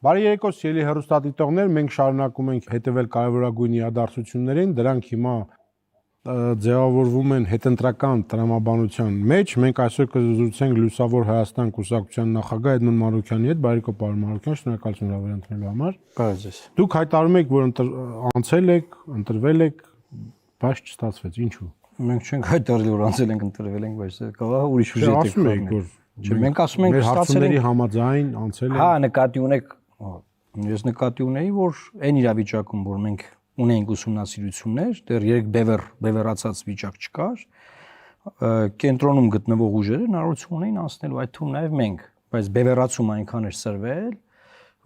Բարի երեկո, սիրելի հեռուստադիտողներ, մենք շարունակում ենք հետևել կարևորագույն իրադարձություններին, դրանք հիմա ձևավորվում են հետընտրական տրամաբանության մեջ։ Մենք այսօր կզրուցենք Լուսավոր Հայաստան կուսակցության նախագահ Էդմոն Մանուկյանի հետ։ Բարի երեկո, պարոն Մանուկյան, շնորհակալություն հրավեր ընդունելու համար։ Բարև ձեզ։ Դուք հայտարարում եք, որ անցել եք, ընտրվել եք, բայց չստացվեց։ Ինչու՞։ Մենք չենք հայտարարել, որ անցել ենք, ընտրվել ենք, բայց կարող է ուրիշ ուժ եք ասում։ Մենք ասում ենք, ստացել ենք համաձայն անցել ենք։ Հա, նկատի ունեք, ես նկատի ունեի, որ այն իրավիճակում, որ մենք ունենք ուսումնասիրություններ, դեռ բևեռացած վիճակ չկար, կենտրոնում գտնվող ուժերը հնարավորություն ունեին անցնելու, այդ թվում նաև մենք, բայց բևեռացումը այնքան էր սրվել,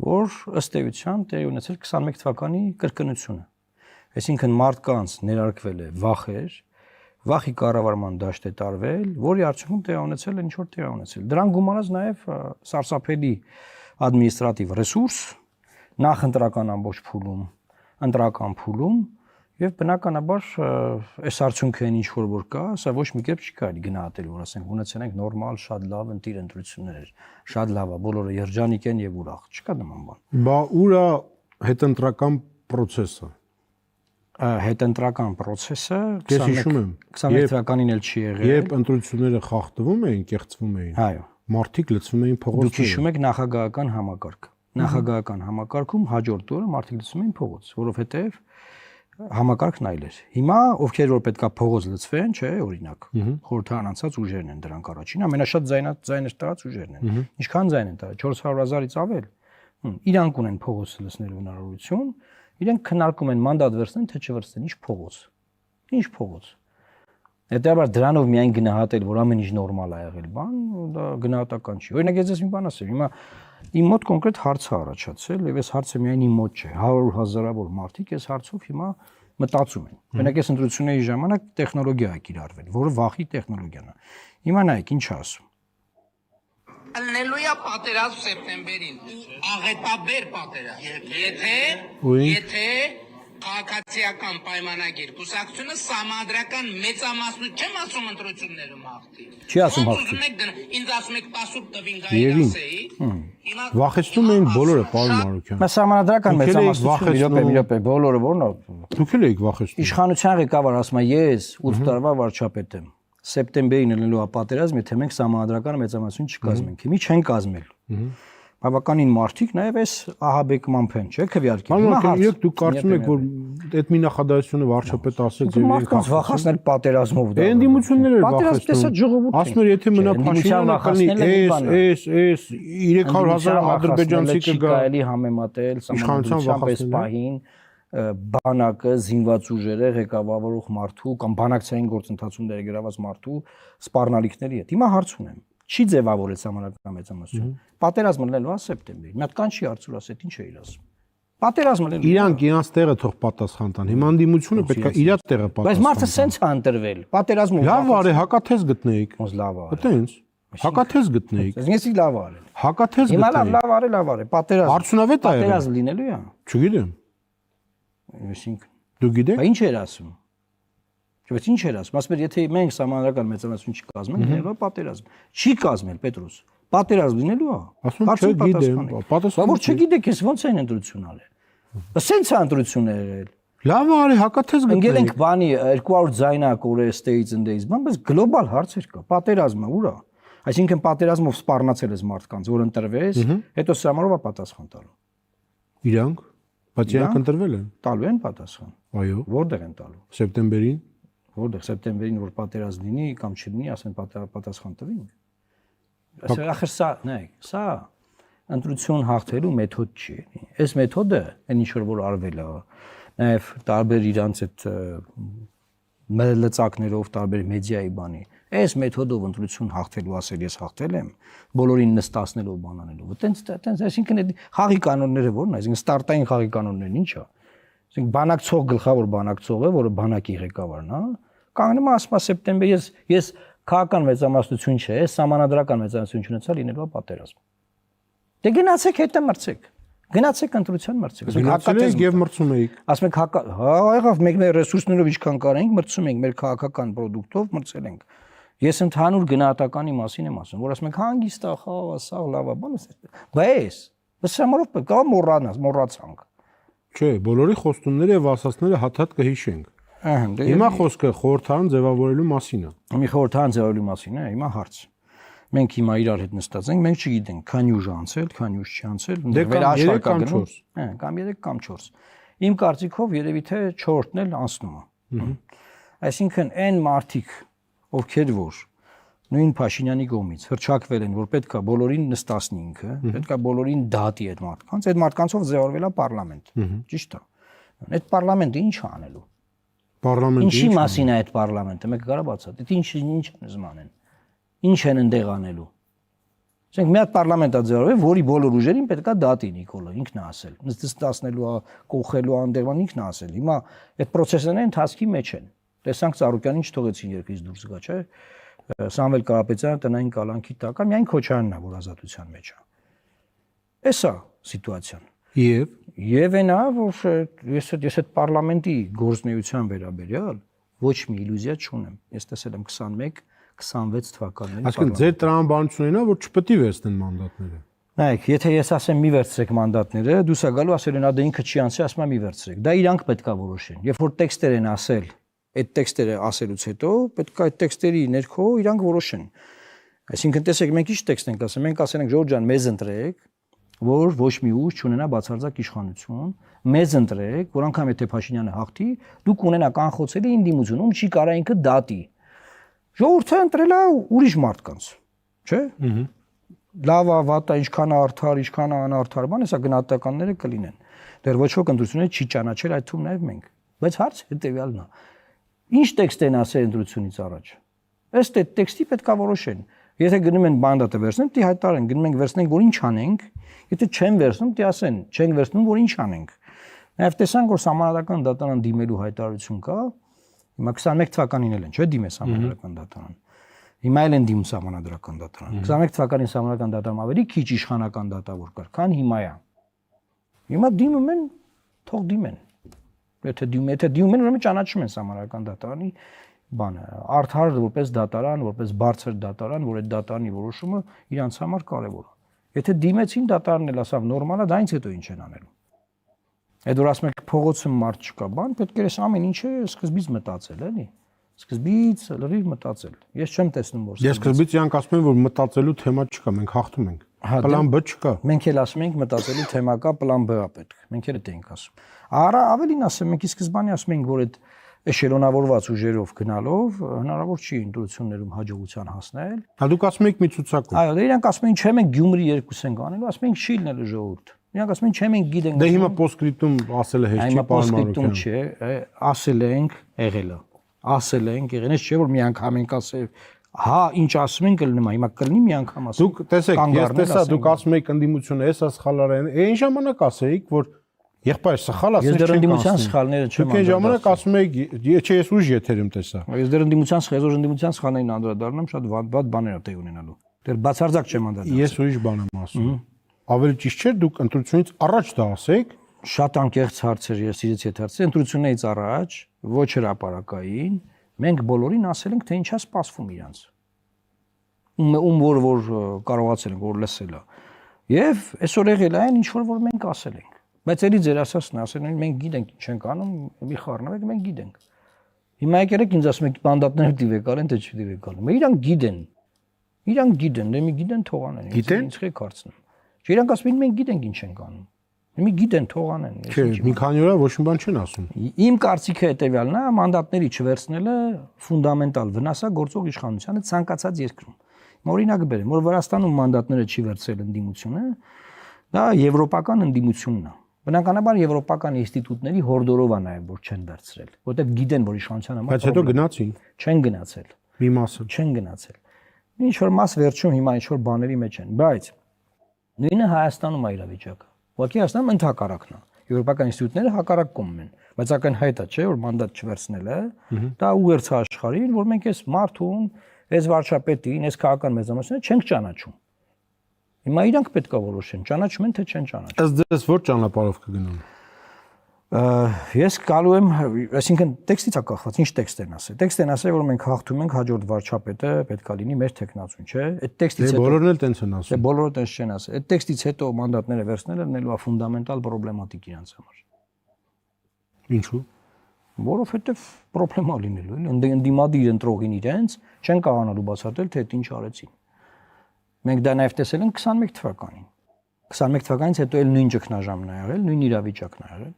որ ըստ էության տեղի ունեցել 21 թվականի կրկնությունը։ Այսինքն մարդկանց ներարկվել է վախեր, վախի կառավարման դաշտ է տարվել, որի արդյունքում տեղի ունեցել է ինչ որ տեղի ունեցել։ Դրան գումարած նաև սարսափելի ադմինիստրատիվ ռեսուրս, նախընտրական ամբողջ փուլում, ընտրական փուլում եւ բնականաբար այս արդյունքն ինչ որ կա, սա ոչ մի կերպ չի կարելի գնահատել, որ ասենք ունեցել ենք նորմալ, շատ լավ ընտիր ընտրություններ, շատ լավ է, բոլորը երջանիկ են եւ ուրախ, չկա նման բան։ Բա ուր է հետընտրական process-ը։ Հետընտրական process-ը 21 թվականին էլ չի եղել։ Երբ ընտրությունները խախտվում էին, կեղծվում էին։ Այո։ Մարդիկ լցվում էին փողոցները։ Դուք հիշում եք նախագահական համակարգ։ Նախագահական համակարգում հաջորդ օրը մարդիկ լցվում էին փողոց, որովհետև համակարգն այլ էր։ Հիմա ովքեր որ պետքա փողոց լցվեն, չէ, օրինակ, խորհրդարան անցած ուժերն են դրանք առաջին, ամենաշատ ձայներ տված ուժերն են։ Ինչքան ձայն են տվել, 400,000-ից ավել։ Իրանք ունեն փողոց լցնելու հնարավորություն, իրենք քննարկում են մանդատ վերցնեն, թե չվերցնեն, ինչ փողոց։ Ինչ փողոց։ Հետաբար դրանով միայն գնահատել, որ ամեն ինչ նորմալ է եղել, բան, դա գնահատական չի։ Օրինակ ես մի բան ասեմ, հիմա իմ մոտ կոնկրետ հարց է առաջացել, եւ այս հարցը միայն իմ մոտ չէ, 100,000-ավոր մարդիկ այս հարցով հիմա մտածում են։ Օրինակ այս ընտրությունների ժամանակ տեխնոլոգիա է կիրառվել, որը վախի տեխնոլոգիան է։ Հիմա նայեք, ինչ ասում։ Ալելույա պատերազմ սեպտեմբերին, աղետաբեր պատերազմ։ Եթե քաղաքացիական պայմանագիր կուսակցությունը սահմանադրական մեծամասնություն չեմ ասում ընտրություններում հաղթի։ Չի ասում հաղթի։ Ինձ ասում եք 10 տվին գայի ասեի։ Վախեցնում էին բոլորը, պարոն Մանուկյան։ Բայց սահմանադրական մեծամասնություն մի րոպե, բոլորը որն է։ Դուք էլ եք վախեցնում։ Իշխանության ղեկավար ասում է, ես 8 տարվա վարչապետ եմ։ Սեպտեմբերին ելնելու է պատերազմ, եթե մենք սահմանադրական մեծամասնություն չկազմենք։ Հիմի չեն կազմել։ Բավականին մարդիկ նաև այս ահաբեկման փեն, չէ՞, քվեարկի։ Մանուկյան, դուք կարծում եք, որ այդ մի նախադասությունը վարչապետ ասեց եւ մարդկանց վախացնել պատերազմով դա։ Ընդդիմությունները պատերազմ տեսա ժողովուրդին։ ասում էր, եթե մնա Փաշինյանը կլինի այս 300,000 ադրբեջանցի կգա։ Կարելի համեմատել սահմանադրությամբ այս պահին բանակը, զինված ուժերը, ղեկավարող մարդու կամ բանակցային գործընթացում ներգրաված մարդու սպառնալիքների հետ։ Հիմա հարց ունեմ։ Չի ձևավորել սահմանադրական մեծամասնություն։ Պատերազմը լինելու է սեպտեմբերին։ Մի հատ կան չի հարցուր ասել, ինչ է ասում։ Պատերազմը լինելու։ Իրանք իրենց տեղը թող պատասխան տան։ Հիմա ընդդիմությունը պետք է իր տեղը պատասխան։ Բայց մարդը սենց է ընտրվել։ Պատերազմում լավ արի, հակաթեզ գտնեիք։ Ոնց լավ արի։ Այտենց։ Հակաթեզ գտնեիք։ Ես լավ արել։ Հակաթեզ գտնեիք։ Հիմա լավ արի։ Պատերազմ։ Արդյունավետ է եղել։ Պատերազմ լինելու է։ Չգիտեմ։ Այսինքն դու գիտես։ Բա ինչ էր ասում։ Բայց ինչ էր ասում։ Ասում էր, եթե մենք սահմանադրական մեծամասնություն չկազմենք, լինելու է պատերազմ։ Չի կազմել Պետրոս։ Պատերազմ լինելու է։ Ասում չգիտեմ, պատասխան։ Որ չգիտեք, ես ոնց են ընտրություն արել։ Սենց է ընտրություն եղել։ Լավ արի, հակաթез գտնեիք։ Ընկել ենք բանի 200 ձայնակ օրը ստեից ընդեից, բայց գլոբալ հարցեր կա։ Պատերազմը ուր է։ Այսինքն պատերազմով սպառնացել ես մարդկանց, որ ընտրվես, հետո սամարով է պատասխան տալու։ Իրանք, բայց իրանք ընտրվել են։ Տալու են պատասխան։ Այո։ Որտեղ են տալու։ Սեպտեմբերին։ Որտեղ սեպտեմբերին որ պատերազմ լինի կամ չլինի, ասեն պատասխան տվին։ Այսինքն ախր սա, նայեք, սա ընտրություն հաղթելու մեթոդ չի։ Այս մեթոդը, այն ինչ որ արվել է, նաև տարբեր իրանց այդ լծակներով, տարբեր մեդիայի բանի, այս մեթոդով ընտրություն հաղթելու ասել ես հաղթել եմ, բոլորին նստացնելով բանանելով։ Այտենց, այսինքն այդ խաղի կանոնները ո՞րն է, այսինքն ստարտային խաղի կանոններն ի՞նչ է։ Այսինքն բանակցող գլխավոր բանակցողը, որը բանակի ղեկավարն է, կանգնում է ասում է սեպտեմբեր ես քաղաքական մեծամասնություն չէ, սահմանադրական մեծամասնություն ունեցա լինելու է պատերազմ։ Դե գնացեք հետը մրցեք։ Գնացեք ընտրության մրցեք։ Գնացեք եւ մրցում եք։ Ասում եք հա եղավ մենք մեր ռեսուրսներով ինչքան կարենք մրցում ենք, մեր քաղաքական պրոդուկտով մրցել ենք։ Ես ընդհանուր գնահատականի մասին եմ ասում, որ ասում եք հանգիստ է, խաղ է, սա լավ է, բան է։ Լսամարով պետք է մոռացանք։ Չէ, բոլորի խոստումները եւ ասացները հատ-հատ կհիշենք։ Ահա, Հիմա խոսքը խորհրդան ձևավորելու մասին է։ մի խորհրդան ձևավորելու մասին է, հիմա հարց։ Մենք հիմա իրար հետ նստած ենք, մենք չգիտենք քանի ուժ անցել, քանի ուժ չի անցել, կամ 3 կամ 4։ Կամ 3 կամ 4։ Իմ կարծիքով երևի թե 4-ն էլ անցնում է։ Այսինքն այն մարդիկ, ովքեր որ նույն Փաշինյանի կողմից հրճակվել են, որ պետքա բոլորին նստացնի ինքը, պետքա բոլորին դատի այդ մարդկանցով ձևավորվել է պարլամենտ։ Ճիշտ է։ Այդ պարլամենտը ինչ է անելու։ Պարլամենտը Ինչի մասին է այդ պարլամենտը, մեկ կարա բացատրի։ Դա ինչ են զմանեն։ Ինչ են ընդեղ անելու։ Ասենք մի հատ պարլամենտ է ձևավորվել, որի բոլոր ուժերին պետքա դատի Նիկոլը, ինքն է ասել։ Նստացնելու, կողելու, անդերման ինքն է ասել։ Հիմա այդ process-ները ընթացքի մեջ են։ Տեսանք Ծառուկյանին չթողեցին երկրից դուրս գա, չէ՞։ Սամվել Կարապետյանը տնային կալանքի տակ է, միայն Քոչարյանն է, որ ազատության մեջ է։ Էսա սիտուացիան։ Եվ այնա, որ ես այդ պարլամենտի գործնեության վերաբերյալ ոչ մի իլյուզիա չունեմ։ Ես տեսել եմ 21-26 թվականներին։ Այսինքն ձեր տրամաբանությունն է, որ չպետք է վերցնեն մանդատները։ Նայեք, եթե ես ասեմ մի վերցրեք մանդատները, դուս ա գալու ասել են, դա ինքը չի անցի, ասում եմ մի վերցրեք։ Դա իրանք պետքա որոշեն։ Երբ որ տեքստեր են ասել, այդ տեքստերը ասելուց հետո պետքա այդ տեքստերի ներքո իրանք որոշեն։ Այսինքն տեսեք, մենք ինչ տեքստ ենք ասել, մենք ասել ենք Ժորժ ջան, մեզ ընտրեք, որ ոչ մի ուժ չունենա բացարձակ իշխանություն, մեզ ընտրեք, որ անգամ եթե Փաշինյանը հաղթի, դուք ունենա կանխոցելի ինդիմություն, ում չի կարա ինքը դատի։ Ժողովուրդը ընտրել է ուրիշ մարդկանց, չէ՞։ Լավ է, վատ է, ինչքան է արդար, ինչքան է անարդար, բան, հեսա գնահատականները կլինեն։ Դեռ ոչ ոք ընտրությունները չի ճանաչել, այդ թվում նաև մենք։ Բայց հարց հետեւյալն է։ Ինչ տեքստ են ասել ընտրությունից առաջ։ Ըստ այդ տեքստի պետքա որոշեն։ Եթե գնում են մանդատը վերցնեն, դի հայտարարեն, գնում ենք վերցնենք, որ ինչ անենք, եթե չեն վերցնում, դի ասեն, չենք վերցնում, որ ինչ անենք։ Նաև տեսանք, որ Սահմանադրական դատարան դիմելու հայտարարություն կա։ Հիմա 21 թվականին էլ են, չէ՞, դիմե Սահմանադրական դատարան։ Հիմա էլ են դիմում Սահմանադրական դատարան։ 21 թվականին Սահմանադրական դատարան ավելի քիչ իշխանական դատավոր կար, քան հիմա է։ Հիմա դիմում են, թող դիմեն։ Եթե դիմում են, ուրեմն ճանաչում են Սահմանադրական դատարանի բանը, արդար որպես դատարան, որպես բարձր դատարան, որ այդ դատարանի որոշումը իրանց համար կարևոր է։ Եթե դիմեցին դատարանն էլ ասավ նորմալ է, դա ինձ հետո ինչ են անելու։ Այդ որ ասում եք փողոցում մարդ չկա, բան, պետք է ամեն ինչը սկզբից մտածել, էլի։ Սկզբից լրիվ մտածել։ Ես չեմ տեսնում որ Ես սկզբից իրանք ասում են որ մտածելու թեմա չկա, մենք հաղթում ենք։ Պլան B չկա։ Մենք էլ ասում ենք մտածելու թեմա կա, պլան B-ա պետք։ Մենք էլ դա ենք ասում։ Արա ավելին ասեմ, մենք ի սկզբանե ասում ենք որ այդ էշելոնավորված ուժերով գնալով հնարավոր չի ընտրություններում հաջողության հասնել։ Հա դուք ասում եք մի ցուցակում։ Այո, դե իրանք ասում են չէ մենք Գյումրի 2 ենք անելու, ասում ենք չի լինելու ժողովուրդ։ Իրանք ասում են չէ մենք գիտենք։ Դե հիմա պոստկրիպտում ասելը հեշտ չի, պոստկրիպտում չէ, ասել ենք եղել է։ Ասել ենք եղել է, չէ որ մի անգամ ենք ասել, հա ինչ ասում են կլինի, հիմա կլինի մի անգամ ասել։ Դուք տեսեք, ես տեսա դուք ասում եք ընդդիմությունը, էս սխալ արեն, այն ժամանակ ասեիք որ եղբայր սխալ ասել չեք։ Ես դեռ ընդդիմության սխալները չեմ անդրադառնում։ Դուք այն ժամանակ ասում եք, չէ, ես ուժ եթերում տեսա։ Ես դեռ ընդդիմության սխալներին անդրադառնամ, շատ վատ բաներ է տեղ ունենալու։ Դեռ բացարձակ չեմ անդրադառնում։ Ես ուրիշ բան եմ ասում։ Ավելի ճիշտ չէ դուք ընտրությունից առաջ դա ասեք։ Շատ անկեղծ հարցեր ես իրից հետ հարցրի, ընտրություններից առաջ ոչ հրապարակային մենք բոլորին ասել ենք թե ինչա սպասվում իրանց։ Ում որ կարողացել ենք որ լսել է։ Եվ այսօր եղել է այն ինչ որ մենք ասել ենք։ Բայց էլի ձեր ասածն ասել են մենք գիտենք ինչ ենք անում, մի խառնվեք մենք գիտենք։ Հիմա եկեք ինձ ասում եք մանդատներ դիվեկալեն թե չդիվեկալեն։ Իրանք գիտեն։ Իրանք գիտեն, դե մի գիտեն թողանեն։ Ինձ խեք հարցնում։ Չէ, իրանք ասում են մենք գիտենք ինչ ենք անում։ Մի գիտեն թողանեն։ Չէ, մի քանի օր ոչ մի բան չեն ասում։ Իմ կարծիքը հետեւյալն է, մանդատների չվերցնելը ֆունդամենտալ վնաս է գործող իշխանությանը ցանկացած երկրում։ Օրինակ բերեմ, որ Վրաստանում մանդատները չի վերցրել ընդդիմությունը, դա եվրոպական ընդդիմությունն է։ Բնականաբար եվրոպական ինստիտուտների հորդորով է նաև որ չեն վերցրել, որտեղ գիտեն որ իշխանության համար։ Բայց հետո գնացին։ Չեն գնացել։ Մի մասը չեն գնացել։ Ինչ որ մաս վերջում հիմա ինչ որ բաների մեջ են, բայց նույնը Հայաստանում է իրավիճակը։ Ուղղակի Հայաստանում ընդհակառակն է։ Եվրոպական ինստիտուտները հակառակ կողմն են, բայց ակնհայտ է, չէ, որ մանդատ չվերցնելը, դա ուղերձ է աշխարհին, որ մենք այս մարդուն, այս վարչապետին, այս քաղաքական մեծամասնությունը չենք ճանաչում։ Հիմա իրանք պետք է որոշեն, ճանաչում են թե չեն ճանաչում։ Ըստ ձեզ որ ճանապարհով կգնան։ Ես գալու եմ, այսինքն տեքստից է կախված, ինչ տեքստ են ասել։ Տեքստ են ասել, որ մենք հաղթում ենք, հաջորդ վարչապետը պետքա լինի մեր տեխնացուն, չէ՞։ Այդ տեքստից հետո բոլորն էլ տենց են ասում։ բոլորը տենց չեն ասել։ Այդ տեքստից հետո մանդատները վերցնելը լինելու է ֆունդամենտալ պրոբլեմատիկ իրանց համար։ Ինչու՞։ Որովհետև պրոբլեմա լինելու է, ընդդիմադիր ընտրողին իրենց չեն կարողանալու բացատրել, թե ինչ արեցին։ Մենք դա նաև տեսել ենք 21 թվականին։ 21 թվականից հետո էլ նույն ճգնաժամն է եղել, նույն իրավիճակն է եղել։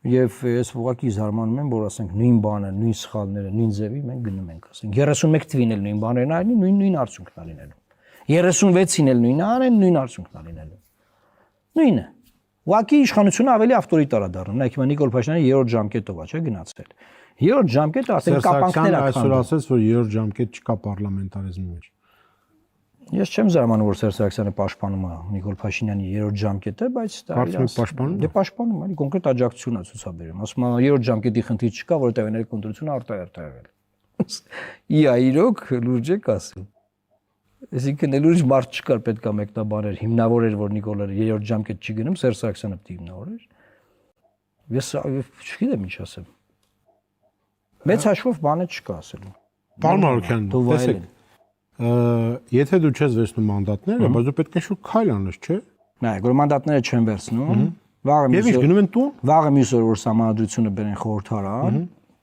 Եվ ես ուղղակի զարմանում եմ, որ ասենք նույն բանը, նույն սխալները, նույն ձևի մենք գնում ենք, ասենք 31 թվին էլ նույն բաներն արին, նույն արդյունքն է լինելու։ 36-ին էլ նույնը արեն, նույն արդյունքն է լինելու։ Նույնը։ Ուղղակի իշխանությունը ավելի ավտորիտար է դառնում։ Նայեք, հիմա Նիկոլ Փաշինյանը երրորդ ժամկետով է, չէ՞, գնացել։ Երրորդ ժամկետը ասենք կապանքներ է այսօր ասես, որ երրորդ ժամկետ չկա պարլամենտարիզմի մեջ։ Ես չեմ զարմանում, որ Սերժ Սարգսյանը պաշտպանում է Նիկոլ Փաշինյանի երրորդ ժամկետը, բայց դա պաշտպանում։ Դե պաշտպանում է, կոնկրետ աջակցություն է ցուցաբերում։ Ասում է երրորդ ժամկետի խնդիր չկա, որովհետև էներգի կոնտրոլությունը արտահերթ է եղել։ Իա իրոք լուրջ եք ասում։ Այսինքն լուրջ մարդ չկար, պետք է մեկնաբաներ, հիմնավոր էր, որ Նիկոլը երրորդ ժամկետ չի գնում, Սերժ Սարգսյանը պետք է հիմնավոր էր։ Ես չգիտեմ ինչ ասեմ։ Մեծ հաշվով բանը չկա ասելու։ Պարոն Մարուկյան, տեսեք, եթե դու չես վերցնում մանդատները, բայց դու պետք է շուտ քայլ անես, չէ՞։ Նայեք, որ մանդատները չեն վերցնում, վաղը Եվ ինչ գնում են տուն։ Վաղը մյուս օր որ սահմանադրությունը բերեն խորհրդարան,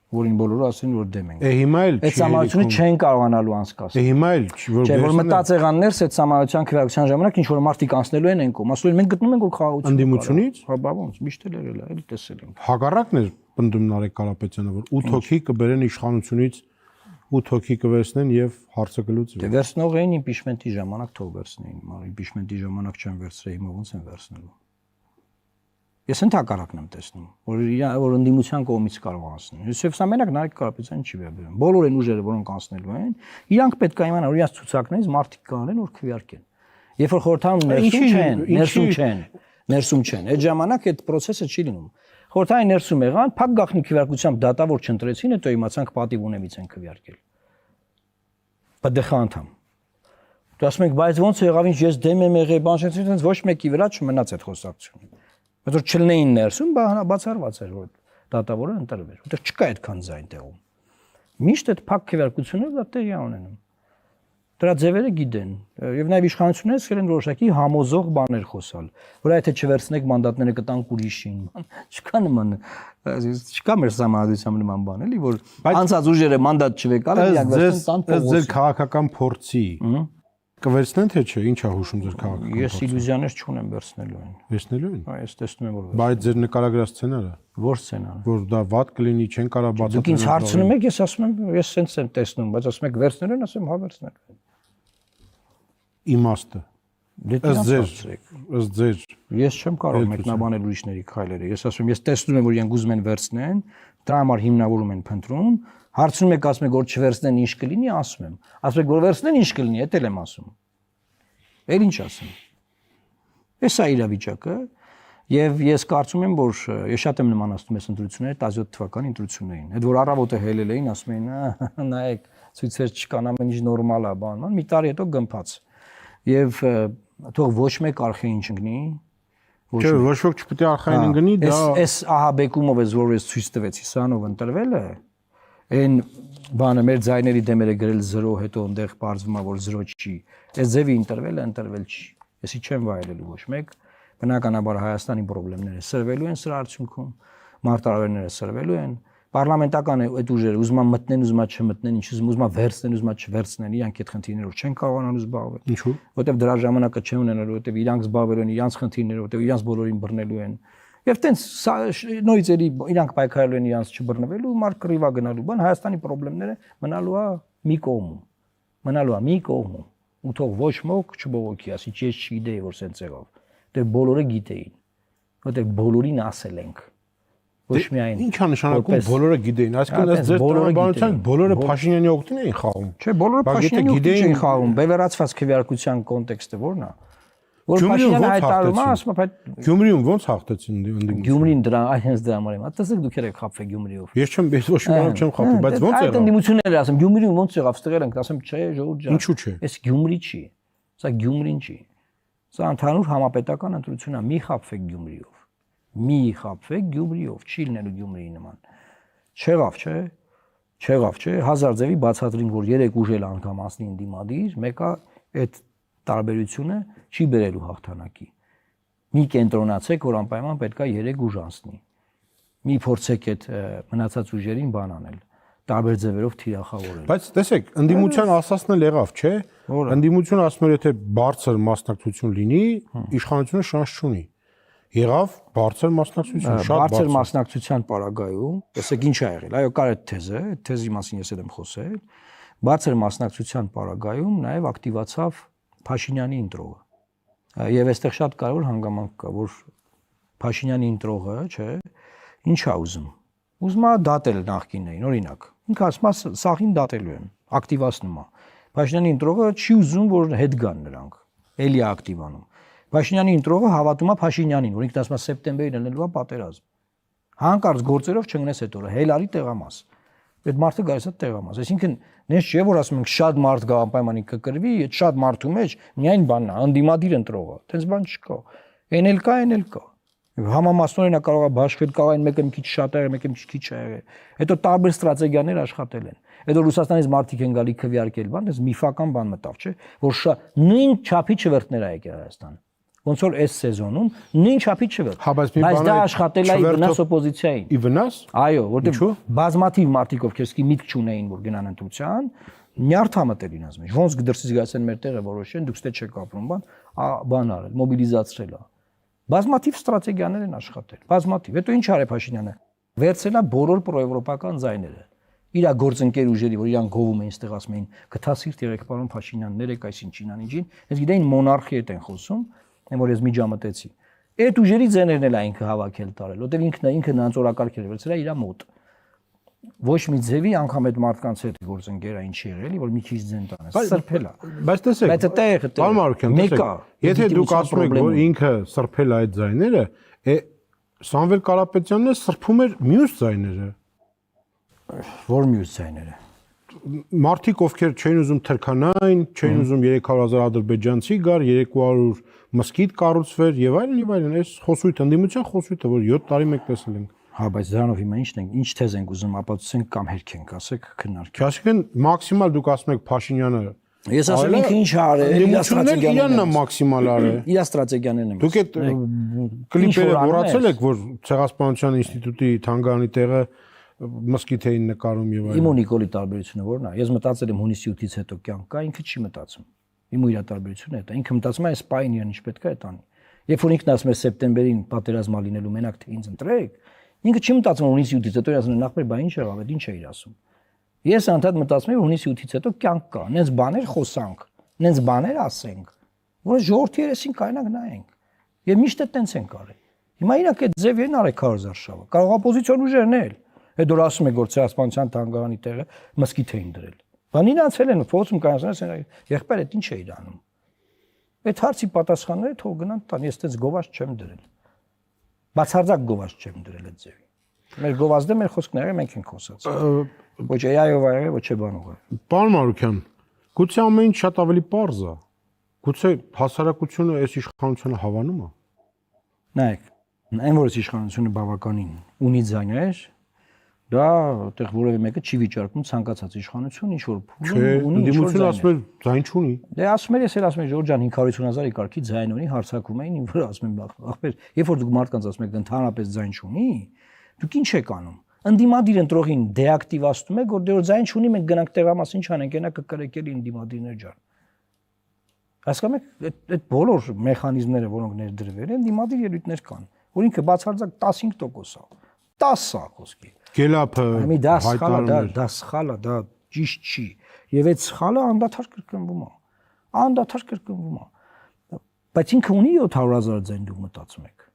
որին բոլորը ասեն որ դեմ են։ Հիմա էլ Այդ սահմանությունը չեն կարողանալու անցկացնել։ Հիմա էլ Չէ, որ մտածեղաններս այդ սահմանության քվեարկության ժամանակ ինչ որ մարդիկ անցնելու են կողմ, ասում են մենք գտնում ենք որ խաղաղություն։ Ընդդիմությունից։ Հա, բա ոնց, միշտ էլ եղել է, էլի տեսել ենք։ Հակառակն էր պնդում Նարեկ Կարապետյանը, որ 8 հոգի կբերեն իշխանությունից 8 հոգի կվերցնեն եւ հարցը կլուծվի։ Դե վերցնող էին իմպիչմենտի ժամանակ թող վերցնեին, մար իմպիչմենտի ժամանակ չեն վերցրել, հիմա ոնց են վերցնելու։ Ես ընդհակառակն եմ տեսնում, որ ընդդիմության կողմից կարող անցնեն։ Ես սա մենակ Նարեկ Կարապետյանը չի վերաբերում։ Բոլոր այն ուժերը, որոնք անցնելու են, իրանք պետք է իմանան, որ իրաց ցուցակներից մարդիկ կանեն, որ քվեարկեն։ Երբ որ խորհրդարանում ներսում չեն։ Այդ ժամանակ այդ process-ը չի լինում։ Խորհրդարանի ներսում եղան, փակ գախնի քվեարկությամբ դատավոր չընտրեցին, հետո իմացանք պատիվ ունեմից են քվեարկել։ ՊԴԽ անդամ։ Դու ասում եք, բայց ոնց եղավ, ինչ ես դեմ եմ եղել, բանջեցից ոչ մեկի վրա չմնաց այդ խոսակցությունը։ Բայց որ չլինեին ներսում, բացառված էր, որ դատավորը ընտրվեր, որտեղ չկա այդքան ձայն տեղում։ Միշտ այդ փակ քվեարկությունը դա տեղի է ունենում։ Դրա ձևերը գիտեն, եւ նաեւ իշխանությունները սկսել են որոշակի համոզող բաներ խոսալ, որ եթե չվերցնեք մանդատները կտանք ուրիշին, չկա նման, չկա մեր համադրությամբ նման բան, էլի, որ անցած ուժերը մանդատ չվեկալ, իրենք վերցնեն տան փողոց։ Ձեր քաղաքական փորձի կվերցնեն թե չէ, ինչ է հուշում ձեր քաղաքական։ Ես իլյուզիաներ չունեմ վերցնելու են։ Վերցնելու են։ Այս տեսնում եմ որ։ Բայց ձեր նկարագրած սցենարը Որ սցենար։ որ դա վատ կլինի, չեն կարող բացատրել։ Դուք ինձ հարցնում եք, ես ասում եմ, ես սենց եմ տեսնում, բայց ասում եք վերցնելու են, ասում հա վերցնել։ Իմաստը։ Ըստ ձեր ես չեմ կարող մեկնաբանել ուրիշների քայլերը։ Ես ասում եմ, ես տեսնում եմ, որ իրենք ուզում են վերցնեն, դրա համար հիմնավորում են փնտրում, հարցնում եք, ասում եք, որ չվերցնեն ինչ կլինի, ասում եմ։ Ասում եք, որ վերցնեն ինչ կլինի, էդ էլ եմ ասում։ Էլ ինչ ասեմ։ Էս է իրավիճակը, եւ ես կարծում եմ, որ ես շատ եմ նմանացնում այս ընտրությունները 17 թվականի ընտրություններին։ Այդ որ առավոտը հելել էին, ասում էին, նայեք, ցույցեր չկան, ամեն ինչ նորմալ է, բան, մի տարի հետո գմփաց։ Եվ թող ոչ մեկ արխային չընկնի։ Չէ, ոչ ոք չպետք է արխային ընկնի, դա Էս ահաբեկումով էս որ ես ցույց տվեցի, սրանով ընտրվել է։ Այն բանը մեր ձայների դեմերը գրել 0, հետո այնտեղ բարձվում է որ 0 չի։ Այս ձևի ընտրվել չի։ Եսի չեմ վայելելու ոչ մեկ։ Բնականաբար Հայաստանի խնդիրները սրվելու են սրա արդյունքում, մարտահրավերները սրվելու են, պարլամենտական այդ ուժերը ուզում են մտնեն, ուզում են չմտնեն, ինչ ուզում են վերցնեն, ուզում են չվերցնեն, իրանք այդ խնդիրներով չեն կարողանալու զբաղվել։ Ինչու՞։ Որտեվ դրա ժամանակը չեն ունենալու, որտեվ իրանք զբաղվելու են իրանք խնդիրներով, որտեվ իրանք բոլորին բռնելու են։ Եւ տենց նույնից էլի իրանք պայքարելու են իրանք չբռնվելու, մարդ կռիվա գնալու, բան Հայաստանի խնդիրները մնալու է մի կողմում։ Ու թող ոչ ոք չբողոքի, ասի ես չգիտեի որ սենց եղավ։ Դե բոլորը գիտեին, որտեղ բոլորին ասել ենք։ Ոչ միայն։ Ինչ է նշանակում բոլորը գիտեին, այսինքն ըստ ձեր տրամաբանության բոլորը Փաշինյանի օգտին էին խաղում։ Չէ, բոլորը Փաշինյանի օգտին էին խաղում, բևեռացված քվեարկության կոնտեքստը ո՞րն է։ Որ Փաշինյանը հայտարարում է, ասում է, Գյումրիում ոնց հաղթեցին ընդդիմությունը։ Գյումրին դրա այնպես դրա համար եմ։ Տեսեք դուք եք խափվել Գյումրիով։ Ես չեմ, ես ոչ մի բան չեմ խափել, բայց ոնց եղավ։ Այդ ընդդիմությունները ասում, Գյումրիում ոնց եղավ, ստեղել ենք, ասեմ, չէ, ժողովուրդ ջան։ Ինչու՞ չէ։ Էս Գյումրի չի։ Սա Գյումրին չի։ Սա ընդհանուր համապետական ընտրություն է, մի խափվեք Գյումրիով։ Մի խաբվեք Գյումրիով, չի լինելու Գյումրիի նման։ Չեղավ, չէ։ Չեղավ, չէ։ Հազար ձևի բացատրին, որ 3 ուժ էլ անգամ ասնի ընդդիմադիր, մեկը այդ տարբերությունը չի բերելու հաղթանակի։ Մի կենտրոնացեք, որ անպայման պետք է 3 ուժ անցնի։ Մի փորձեք այդ մնացած ուժերին բան անել, տարբեր ձևերով թիրախավորել։ Բայց տեսեք, ընդդիմության ասածն էլ եղավ, չէ։ Ընդդիմությունը ասում էր, եթե բարձր մասնակցություն լինի, իշխանությունը շանս չունի։ Եղավ բարձր մասնակցություն, շատ բարձր մասնակցության պարագայում, տեսեք ինչ ա եղել։ Այո, կար այդ թեզը, այդ թեզի մասին ես էլ եմ խոսել։ Բարձր մասնակցության պարագայում նաև ակտիվացավ Փաշինյանի ընտրողը։ Եվ այստեղ շատ կարևոր հանգամանք կա, որ Փաշինյանի ընտրողը, չէ, ինչ ա ուզում։ Ուզում է դատել նախկիններին, օրինակ։ Ինքը ասում է սաղին դատելու եմ, ակտիվացնում է։ Փաշինյանի ընտրողը չի ուզում, որ հետ գան նրանք։ Էլի է ակտիվանում։ Փաշինյանի ընտրողը հավատում է Փաշինյանին, որ ինքն ասում է սեպտեմբերին ելնելու է պատերազմ։ Հանկարծ գործերով չընկնես այդ օրը, հելարի տեղամաս։ Այդ մարդը գալիս է տեղամաս։ Այսինքն, նես չէ որ ասում ենք շատ մարդ գա անպայմանի կկրվի, այդ շատ մարդու մեջ միայն բանն է, անդիմադիր ընտրողը։ Տենց բան չկա։ Էն էլ կա, այն էլ կա։ Համամասնորեն է կարող է բաշխել, կարող են մեկը մի քիչ շատ եղել, մեկը մի քիչ քիչ եղել։ Հետո տարբեր ստրատեգիաներ աշխատել են։ Հետո Ռուսաստանից մարդիկ են գալի քվեարկել, բան, այս միֆական բան մտավ, չէ, որ նույն չափի չվերթներ ա եկել Հայաստան։ Ոնց որ այս սեզոնում նույն չափի չվերթ։ Բայց դա աշխատել է վնաս օպոզիցիային։ Ի վնաս։ Այո, որտեղ բազմաթիվ մարդիկ ովքեր սկի միտք չունեին, որ գնան ընտրության, նյարդամտել ինձ մեջ։ Ոնց դրսից գալիս են մեր տեղը որոշեն, դուք ստե չեք ապրում, բան արել, մոբիլիզացրել է։ Բազմաթիվ ստրատեգիաներ են աշխատել, բազմաթիվ։ Հետո ինչ արել Փաշինյանը։ Վերցրել է բոլոր պրոեվրոպական ձայները։ Իր գործընկեր ուժերի, որ իրան գովում էին, ստեղ ասում էին, գթասիրտ եղեք պարոն Փաշինյան, ներեք այս ինչին անիջին, ես գիտեին մոնարխի հետ են խոսում, որ ես միջամտեցի։ Այդ ուժերի ձեներն էլ այնքը հավաքել տարել, որտեղ ինքը նրանց օրակարգերը վերցրել է իր մոտ։ Ոչ մի ձևի անգամ այդ մարդկանց հետ գործընկերա ինչ եղել, որ մի քիչ ձեն տանես, սրբել է։ Բայց տեսեք, բայց այդտեղ եթե դուք ասում եք, որ ինքը սրբել է այդ ձայները, Սամվել Կարապետյանն է սրբում էր մյուս ձայները։ Որ մյուս ձայները։ Մարդիկ ովքեր չէին ուզում թրքանային, չէին ուզում 300,000 ադրբեջանցի գար, 200 մսկիթ կառուցվեր եւ այլն, այս խոսույթը, ընդդիմության խոսույթը, որ 7 տարի մեկ տեսել ենք։ Հա, բայց դրանով հիմա ինչ թեզ ենք ուզում ապացուցենք կամ հերքենք, ասեք, քննարկենք։ Այսինքն մաքսիմալ դուք ասում եք Փաշինյանը։ Ես ասում ինքը ինչ արել, իր ստրատեգիաներն է մաքսիմալ արել։ Իր ստրատեգիաներն են։ Դուք այդ կլիպերը մոռացել եք, որ Ցեղասպանության ինստիտուտի թանգարանի տեղը մսկիթ էին նկարում եւ այլն։ Իմ ու Նիկոլի տարբերությունը ո՞րն է։ Ես մտածել եմ հունիսի 8-ից հետո կյանք կա, ինքը չի մտածում։ Իմ ու իր տարբերությունը է դա։ Ինքը մտածում է այս պայն իրեն ինչ պետք է տանի։ Երբ որ ինքն ասում է սեպտեմբերին պատերազմա լինելու մենակ թե ինձ ընտրեք, ինքը չի մտածում հունիսի 8-ից հետո ասում է նախ բա ինչ եղավ, այդ ինչ է իր ասում։ Ես անդադ մտածում եմ հունիսի 8-ից հետո կյանք կա, նենց բաներ խոսանք, նենց բաներ ասենք, որ ժողովրդի երեսին կայնակ նայենք։ Եվ միշտ այդտենց են կարել։ Հիմա իրանք այդ ձևերն արեք Քարոզարշավը։ Կարող օպոզիցիոն ուժերն էլ։ Հետո ասում եք որ Ցեղասպանության թանգարանի տեղը մսկիթ էին դրել։ Բան իրանց էլ են փոխում կանացնես եղբայր այդ ինչ է իրանում։ Այդ հարցի պատասխանները թող գնան տան, ես այդպես գովաշ չեմ դրել։ Բացարձակ գովաշ չեմ դրել այդ ձևի։ Մեր գովազդը մեր խոսքները մենք ենք խոսած։ Ոչ այով այ ոչ բանով։ Պարոն Մարուկյան, գուցե ամեն ինչ շատ ավելի պարզ է։ Գուցե հասարակությունը այս իշխանությունը հավանում է։ Նայեք, այն որ իշխանությունը բավականին ունի ձայներ, դա այդտեղ որևէ մեկը չի վիճարկում ցանկացած իշխանություն ինչ որ ունի։ Ընդդիմությունը ասում է ձայն չունի։ Դե ասում եմ, ես էլ ասում եմ Ժորժ ջան 550,000-ի կարգի ձայն ունի, հարցակում էին, ինձ որ ասում եմ ախպեր, երբ որ դուք մարդկանց ասում եք ընդհանրապես ձայն չունի, դուք ինչ եք անում։ Ընդդիմադիր ընտրողին դեակտիվացնում եք, որ դե որ ձայն չունի, մենք գնանք տեղամաս ինչ անենք, ենա կկրեկելի ընդդիմադիրներ ջան։ Հասկանում եք, այդ բոլոր մեխանիզմները, որոնք ներդրվել են, ընդդիմադիր ելույթներ կան, որ ինքը բացարձակ 15% է։ 10 է խոսքի։ Գելափը դա սխալ է, դա ճիշտ չի։ Եվ այդ սխալը անդադար կրկնվում է։ Անդադար կրկնվում է։ Բայց ինքը ունի 700,000 ձայն դուք մտածում եք։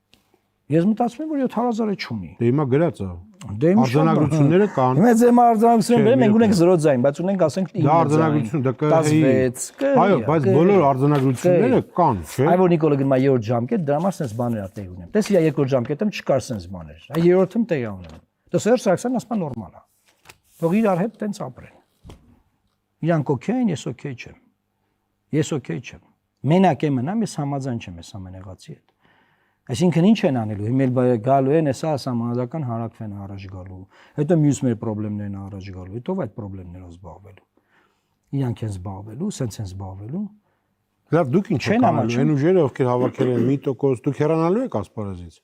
Ես մտածում եմ որ 700,000-ը չունի։ Դե հիմա գրած է։ Դե արձանագրությունները կան։ Մեծ արձանագրությունները մենք ունենք 0 ձայն, բայց ունենք ասենք 9 դա արձանագրություն, դա կհեի։ Այո, բայց բոլոր արձանագրությունները կան, չէ՞։ Այո, Նիկոլը գնում է 3-րդ ժամկետ, դրա համար sense բաներ է տեղ ունեմ։ Տես իր 2-րդ ժամկետում չկար sense բաներ։ Այ 3-րդում տեղ ունեմ։ Դա Սերժ Սարգսյանն ասում է նորմալ է։ Թող իրար հետ տենց ապրեն։ Իրանք օքեյ են, ես օքեյ չեմ։ Ես օքեյ չեմ։ Մենակ եմ մնամ, ես համաձայն չեմ ես ամենեղացի հետ։ Այսինքն ինչ են անելու։ Հիմա գալու են հեսա համանadական հարակվեն առաջ գալու։ Հետո մյուս մեր խնդիրներն առաջ գալու։ Հետո այդ խնդիրներով զբաղվելու։ Իրանք են զբաղվելու, սենց են զբաղվելու։ Լավ, դուք ինչ եք անելու։ Այն ուժերը, ովքեր հավաքել են 1%, դուք հեռանալու եք ասպարեզից։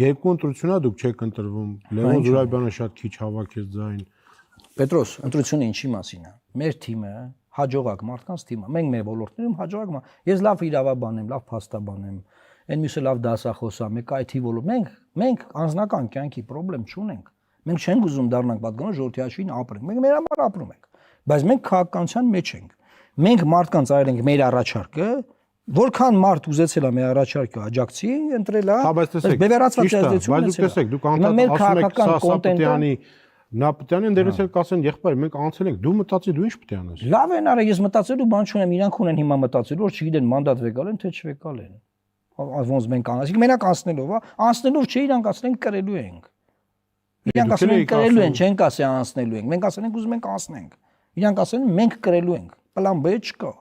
Երկու ընտրությունա դուք չեք ընտրվում։ Լևոն Զուրաբյանը շատ քիչ հավաքեց ձայն։ Պետրոս, ընտրությունը ինչի մասին է։ Մեր թիմը հաջողակ մարդկանց թիմը։ Մենք մեր ոլորտներում հաջողակ ես լավ իրավաբան եմ, լավ փաստաբան եմ, այն մյուսը լավ դասախոս է, մեկ IT ոլորտ։ Մենք անձնական կյանքի խնդրեմ չունենք։ Մենք չենք ուզում դառնանք պատգամավոր ժողովրդի հաշվին ապրենք։ Մենք մեր համար ապրում ենք, բայց մենք քաղաքականության մեջ ենք։ Մենք մարդկանց այլ ենք մեր առաջարկը, որքան մարդ ուզեցել է մեր առաջարկը աջակցի, ընտրել է, բևեռացված ազդեցություն ունեցել։ Բայց դուք տեսեք, դուք անդադար ասում եք Սասապետյանի Նապետյանին դերից էլ կասեն եղբայր մենք անցել ենք դու մտածի դու ինչ պետք է անես լավ են արա ես մտածելու բան չունեմ իրանք ունեն հիմա մտածելու որ չգիտեն մանդատ վեկալ են թե չվեկալ են ոնց մենք անասիկ մենակ անցնելով անցնելով չէ իրանք ասեն կրելու ենք իրանք ասեն են կրելու են չենք ասի անցնելու ենք մենք ասեն ենք ուզում ենք անցնենք իրանք ասեն մենք կրելու ենք պլան B չկա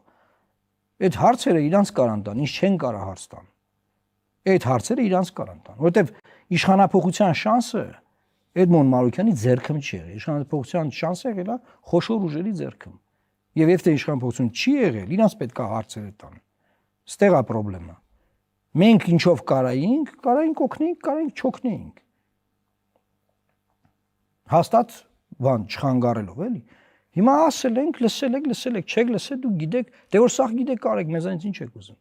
այդ հարցերը իրանք կարան տան ինչ չեն կարա հարց տան այդ հարցերը իրանք կարան տան որովհետև իշխանապողության շանսը Էդմոն Մարուկյանի ձեռքում չի եղել։ Իշխանապողության շանսը եղել է խոշոր ուժերի ձեռքում։ Եվ եթե իշխանապողություն չի եղել, իրանց պետք է հարցերը տան։ Ստեղ է խնդրեմը։ Մենք ինչով կարայինք օգնեինք, կարայինք չօգնեինք։ Հաստատ բան չխանգարելով էլի։ Հիմա ասել ենք, լսել եք, չեք լսել, դուք գիտեք, դե որ սաղ գիտեք կարեք, մեզանից ինչ եք ուզում։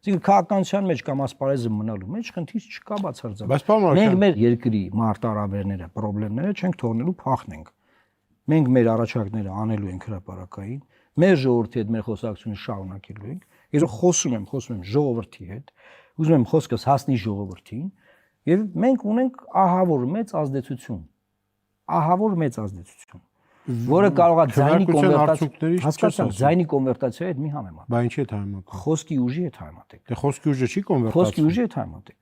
Իսկ քաղաքականության մեջ կամ ասպարեզը մնալու մեջ խնդիր չկա բացարձակ։ Մենք մեր երկրի մարտահրավերները, խնդիրները չենք թողնելու փախնենք։ Մենք մեր առաջարկները անելու ենք հրապարակային, մեր ժողովրդի հետ մեր խոսակցությունը շարունակելու ենք։ Ես խոսում եմ ժողովրդի հետ, ուզում եմ խոսքս հասնի ժողովրդին, եւ մենք ունենք ահավոր մեծ ազդեցություն, որը կարող է ձայնի կոնվերտացիայի հետ մի համեմատ։ Բա ինչի՞ հետ համեմատ։ Խոսքի ուժի հետ համեմատեք։ Դե խոսքի ուժը չի կոնվերտացիա։ Խոսքի ուժի հետ համեմատեք։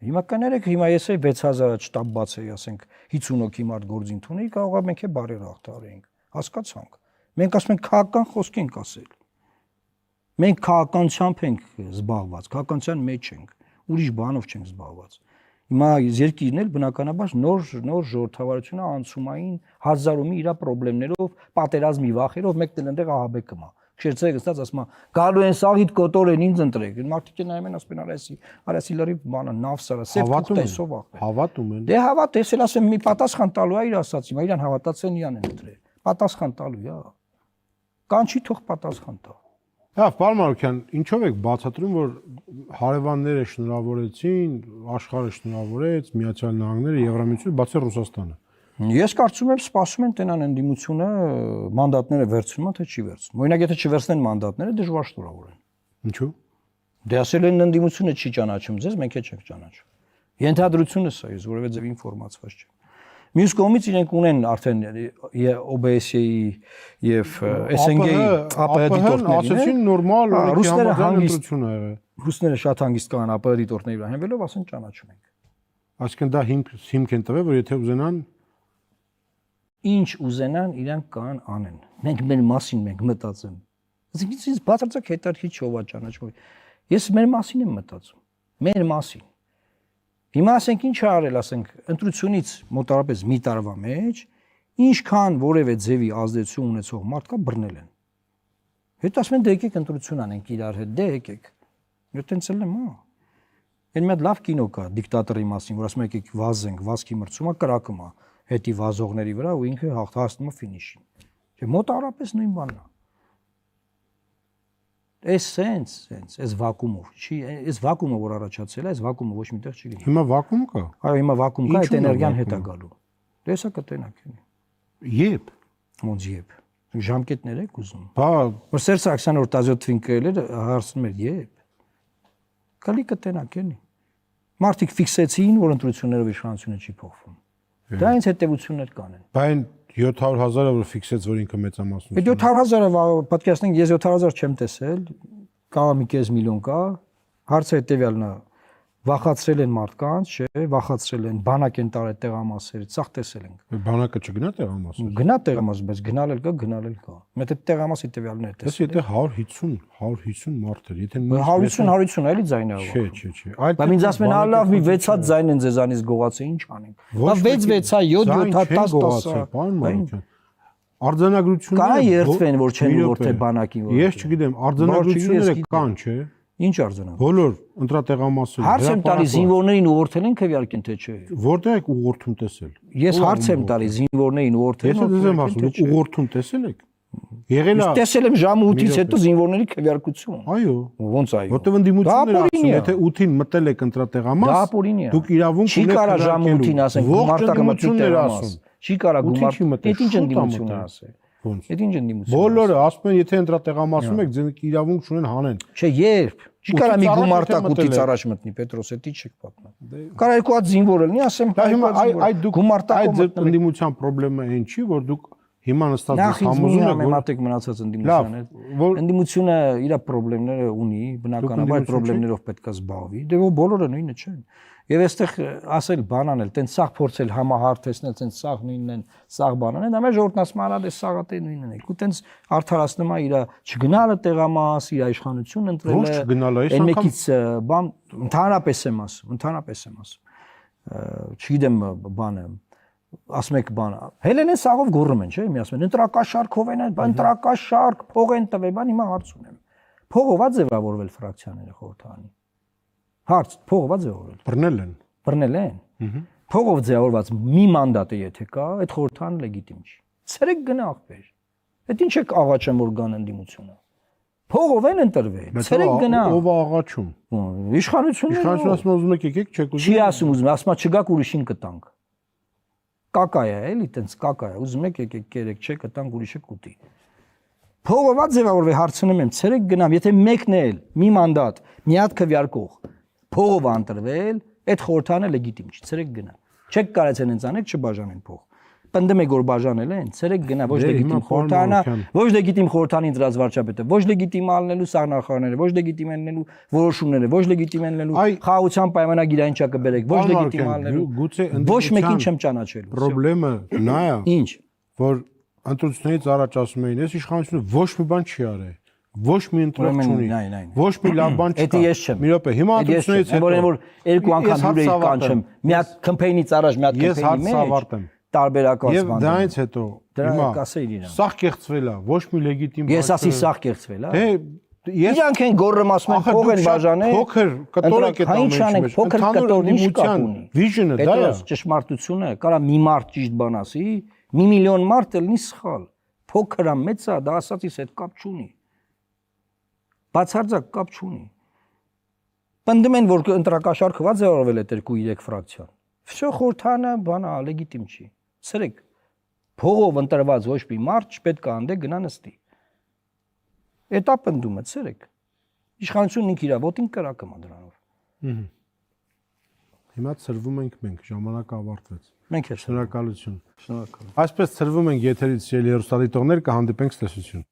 Հիմա կներեք, հիմա ես 6000 շտաբ բացեի, ասենք 50 հոգի մարդ գործին թունեի, կարող է մենք է բարեր ախտարենք։ Հասկացանք։ Մենք ասում ենք քաղաքական խոսք ենք ասել։ Մենք քաղաքականությամբ ենք զբաղված, քաղաքականության մեջ ենք, ուրիշ բանով չենք զբաղված։ Հիմա երկիրն էլ բնականաբար նոր ժողովրդավարությունը անցումային հազարումի իր խնդիրներով, պատերազմի վախերով մեկն էլ այնտեղ ահաբեկում է։ Քշերցեք ստաց ասում է գալու են սաղիդ կոտորեն ինձ ընտրեք։ Մարդիկ նայում են ասում են արասի լրի բանը նավսարա, սև տեսով ախ։ Հավատում են։ Դե հավատ, ես էլ ասեմ մի պատասխան տալու է իր ասած, հիմա իրան հավատացեն իրան են ընտրել։ Պատասխան տալու է։ Կանչի թող պատասխան տա։ Լավ, պարոն Մարուկյան, ինչով եք բացատրում, որ հարևանները շնորհավորեցին, աշխարհը շնորհավորեց, Միացյալ Նահանգները, Եվրամիությունը, բացի Ռուսաստանը։ Ես կարծում եմ, սպասում են տենան ընդդիմությունը մանդատները վերցնում, թե չի վերցնում։ Օրինակ, եթե չվերցնեն մանդատները, դժվար շնորհավորեն։ Ինչու՞։ Դե ասել են ընդդիմությունը չի ճանաչում ձեզ, մենք էլ չենք ճանաչում։ Ենթադրությունը սա է, որևէ ձև ինֆորմացված չեմ։ Մյուս կողմից իրենք ունեն արդեն OBSE-ի եւ SNG-ի ԱՊՀ դիտորդներին, ասեցին նորմալ ռուսները հանգիստ ընտրություն ա եղել։ Ռուսները շատ հանգիստ կան ԱՊՀ դիտորդների վրա, հենվելով ասեն ճանաչում ենք։ Այսինքն դա հիմք են տվել, որ եթե ուզենան ինչ ուզենան, իրանք կան անեն։ Մենք մեր մասին մենք մտածում։ Այսինքն ինձ բացարձակ հետարքի չով է ճանաչում։ Ես մեր մասին եմ մտածում։ Մեր մասին։ Հիմա ասենք ինչ արել, ասենք ընտրությունից մոտարապես մի տարվա մեջ ինչքան որևէ ձևի ազդեցություն ունեցող մարդկա բռնել են։ Հետո ասում են դե եկեք ընտրություն անենք իրար հետ, դե եկեք։ Ես տենց էլ եմ, հա։ Այն մի հատ լավ կինո կա դիկտատորի մասին, որ ասում է եկեք վազենք, վազքի մրցումը կրակում է հետի վազողների վրա ու ինքը հասնում է ֆինիշին։ Չէ, մոտարապես նույն բանն է։ Այս վակուումով, չի, այս վակուումը որ առաջացել է, այս վակուումը ոչ միտեղ չի լինի։ Հիմա վակուում կա։ Այո, հիմա վակուում կա, այդ էներգիան հետ է գալու։ Դե սա կտենակ է։ Եբ։ Ոնց եբ։ Ժամկետներ եք ուզում։ Բա, որ Սերժ Սարգսյանը որ տազյոթվին կրել էր, հարցնում էր եբ։ Գալի կտենակ էլի։ Մարդիկ ֆիքսեցին, որ ընտրություններով իշխանությունը չի փոխվում։ Դա ինձ հետևություններ կանեն։ Բայն 700,000-ը որ ֆիքսեց, որ ինքը մեծամասնություն։ Այդ 700,000-ը պատկերացնենք, ես 700,000 չեմ տեսել, կա մի կես միլիոն կա, հարցը հետևյալն է, Վախացրել են մարդկանց, չէ, վախացրել են, բանակ են տարել տեղամասեր, ցախ տեսել ենք։ Բանակը չգնա տեղամասը։ Գնա տեղամաս, բայց գնալ էլ կա, գնալ էլ կա։ Մեծ տեղամասի տվյալներ Դες տեսել։ եթե 150 մարդ էր, եթե 150 էլի ձայնը։ Չէ։ Բայց ինձ ասում են, լավ, մի 6 հատ ձայն են ձեզանից գողացել, ինչ անենք։ Բա 6 հա, 7 7 հատ 10 Պարոն Արձանագրությունները կա երթվեն, որ չեն ուղղորդել բանակին։ Ես չգիտեմ, արձանագրությունները կան, չէ։ Ինչ արձանագրություն։ Բոլոր ընտրատեղամասերը։ Հարց եմ տալի զինվորներին ուղղորդել են քվեարկին թե չէ։ Որտեղ եք ուղղորդում տեսել։ Ես հարց եմ տալի զինվորներին ուղղորդել Ես դες եմ ասում, դուք ուղղորդում տեսել եք։ Եղել է։ Տեսել եմ ժամը 8-ից հետո զինվորների քվեարկություն։ Այո։ Ոնց այո։ Որտեղ ընդդիմությունները ասում, եթե 8-ին մտել եք ընտրատեղամաս, դուք իրավունք չի կարա ժամը 8-ին ասեն, գումարտակը մտի ասում։ Չի կարա գումարտ։ Այդ ինչ ընդդիմություն է ասել։ Ոնց։ Այդ ինչ ընդդիմություն։ Բոլորը ասում են, եթե ընտրատեղամասում եք, ձեր իրավունք ունեն հանեն։ Չէ, երբ։ Չի կարա մի գումարտակ 8-ից առաջ մտնի, Պետրոս, դա չի պատմում։ Կարա երկու հատ զինվոր լինի, ասեմ, այդ դուք այդ ձեր ընդդիմության խնդրումը այն չի, որ դուք հիմա նստած եք համոզում եք, որ մատեք մնացած ընդդիմության հետ։ Ընդդիմությունը իր խնդիրները ունի, բնականաբար այդ խնդիրներով պետք է զբաղվի։ Դե բոլորը նույնը չեն։ Եվ այստեղ ասել բան անել, տենց սաղ փորձել համահարթեցնել, տենց սաղ նույնն են, սաղ բան անել, դա մեր ժողովրդն ասում է, դե սաղը դե նույնն է։ Ու տենց արդարացնում է իր չգնալը տեղամաս, իր իշխանությունն ընտրելը։ Ոնց չգնալը, այս անգամ մեկից բան ընդհանրապես եմ ասում։ Չգիտեմ բանը ասում եք բան հելեն են սաղով գոռում են, չէ՞, մի ասում են ընտրակաշարքով են, բան ընտրակաշարք, փող են տվել, բան հիմա հարց ունեմ։ Փողով է ձևավորվել ֆրակցիաները խորհրդարանի։ Հարց, փողով է ձևավորվել։ Բռնել են։ Փողով ձևավորված մի մանդատը եթե կա, այդ խորհրդարանը լեգիտիմ չի։ Ցերեկ գնա ախպեր։ Այդ ինչ եք աղաչեմ որ կան ընդդիմությունը։ Փողով են ընտրվել։ Ցերեկ գնա։ Ով է աղաչում։ Իշխանությունները։ Իշխանությունը ասում ուզում եք եկեք, չեք ուզում։ Չի ասում ուզում, ասում չգաք ուրիշին կտանք։ Կակա է, էլի, տենց կակա է։ Ուզում եք եկեք կերեք, չէ կտանք ուրիշը կուտի։ Փողովա ձևավորվել հարցնում եմ, ցերեկ գնամ, եթե մեկն է մի մանդատ, մի հատ քվեարկող փողով ընտրվել, այդ խորհրդանը լեգիտիմ չի, ցերեկ գնա։ Չեք կարեցեն հենց անեք չբաժանեն փող։ Պնդում եք որ բաժանել են, ցերեկ գնա, ոչ լեգիտիմ խորհրդանա, ոչ լեգիտիմ խորհրդանի դրած վարչապետը, ոչ լեգիտիմ ալնելու սաղնախարները, ոչ լեգիտիմ ելնելու որոշումները, ոչ լեգիտիմ ելնելու խաղաղության պայմանագիր այնչա կբերեք, ոչ լեգիտիմ ալնելու։ Ոչ մեկին չեմ ճանաչելու։ Պրոբլեմը նա է, ինչ, որ ընտրությունից առաջ ասում էին, այս իշխանությունը ոչ մի բան չի արել։ Ոչ մի ընտրող չունի։ Ոչ մի լավ բան չկա։ Դա ես չեմ։ Մի րոպե, հիմա ընտրությունից հետո որ երկու անգամ հյուրերի կանչեմ, մի հատ կամպեյնից առաջ, մի հատ կամպեյնի մեջ տարբերակված բան։ Եվ դրանից հետո հիմա սաղ կեղծվել է, ոչ մի լեգիտիմ Ես ասի սաղ կեղծվել է։ Դե իրանք են գոռում ասում են փող են բաժանել։ Փոքր կտորակ է տանում։ Փոքր կտորնի շկապ ունի։ Վիժնը դա է։ Ճշմարտությունը, կարա մի մարդ ճիշտ բան ասի, մի միլիոն մարդ լինի սխալ։ Փոքր է, մեծ է, դա ասածից հետ կապ չունի։ Բացարձակ կապ չունի։ Պնդում են որ ընտրակաշարքով ձևավորվել է 2-3 ֆրակցիան։ Всё խորհրդանը բանա լեգիտիմ չի։ Ցերեկ փողով ընտրված ոչ մի մարդ չպետք է անդե գնա նստի։ Էտա պնդումը ցերեկ։ Իշխանությունն ինք իր ոտին կրակը մա դրանով։ Հիմա ծրվում ենք մենք, ժամանակը ավարտվեց։ Մենք էլ շնորհակալություն։ Շնորհակալ։ Այսպես ծրվում ենք եթերից ելի հեռուստադիտողներ կհանդիպենք ցտեսություն։